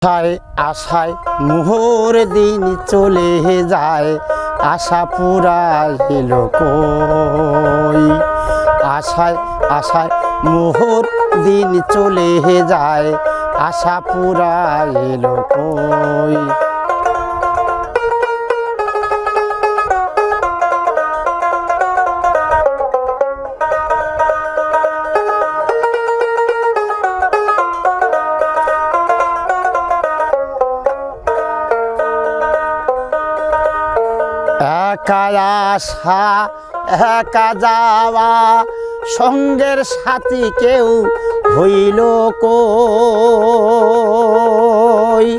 আশায় আশায় মোহর দিন চলে যায়, আশা পুরাইল কই। আশায় আশায় মোহর দিন চলে যায়, আশা পুরাইল কই। একা আসা একা যাওয়া, সঙ্গের সাথী কেউ হইল কই।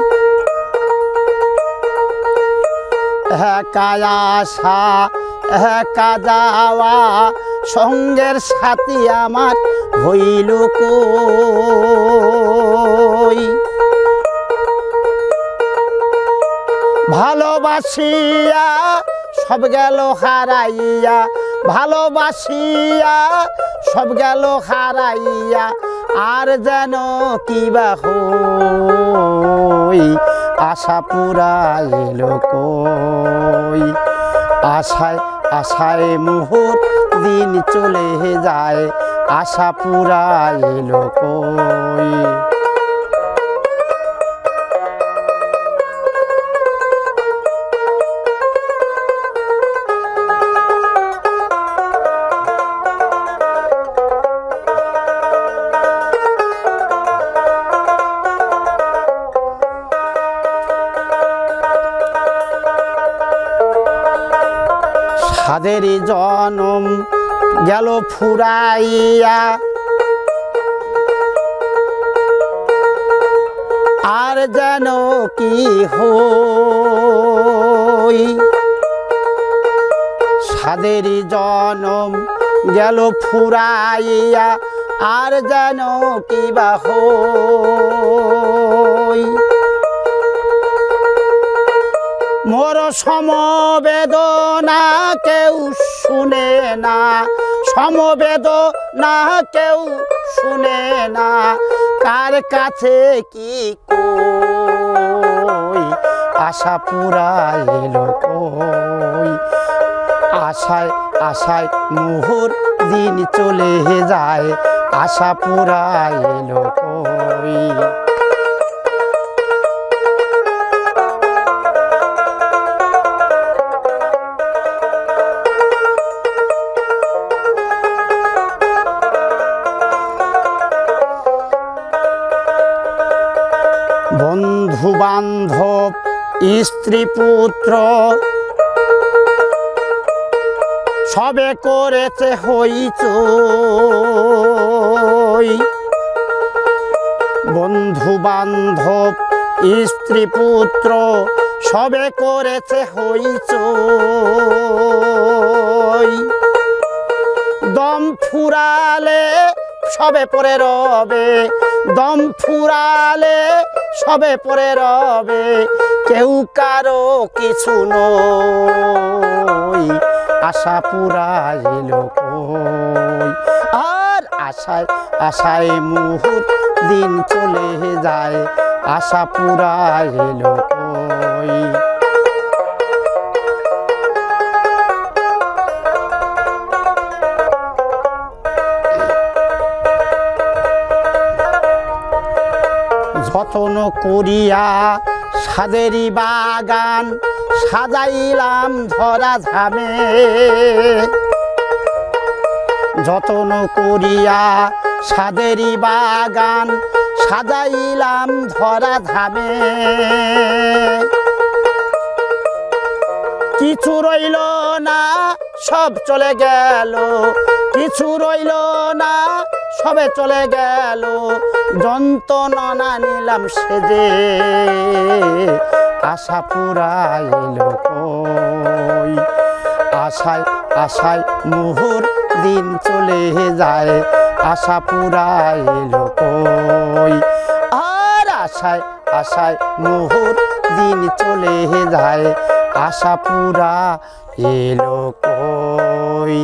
একা আসা একা যাওয়া, সঙ্গের সাথী আমার হইল কই। ভালোবাসিয়া সব গেল হারাইয়া, ভালোবাসিয়া সব গেল হারাইয়া, আর যেন কিবা হই, আশা পুরাইল কই। আশায় আশায় মোহর দিন চলে যায়, আশা পুরাইল কই। সাদের জনম গেল ফুরাইয়া, আর যেন কি হই। সাদের জনম গেল ফুরাইয়া, আর যেন কিবা হই। মোর সমবেদনা কেউ শুনে না, সমবেদনা কেউ শুনে না, কার কাছে কি কই, আশা পুরাইল কই। আশায় আশায় মোহর দিন চলে যায়, আশা পুরাইল কই। বন্ধু বান্ধব স্ত্রী পুত্র সবে করেছে হইচই। বন্ধু বান্ধব স্ত্রী পুত্র সবে করেছে হইচই। দম ফুরালে সবে পড়ে রবে, দম ফুরালে সবে পড়ে রবে, কেউ কারো কিছু নই, আশা পুরাইল কই। আর আশায় আশায় মোহর দিন চলে যায়, আশা পুরাইল কই। যতন করিয়া সাদেরি বাগান সাজাইলাম ধরা ধামে, যতন করিয়া সাদেরি বাগান সাজাইলাম ধরা ধামে। কিছু রইল না সব চলে গেল, কিছু রইল না সবে চলে গেল, যন্ত্রণা নিলাম সেজে, আশা পুরাইল কই। আশায় আশায় মোহর দিন চলে যায়, আশা পুরাইল কই। আর আশায় আশায় মোহর দিন চলে যায়, আশা পুরাইল কই।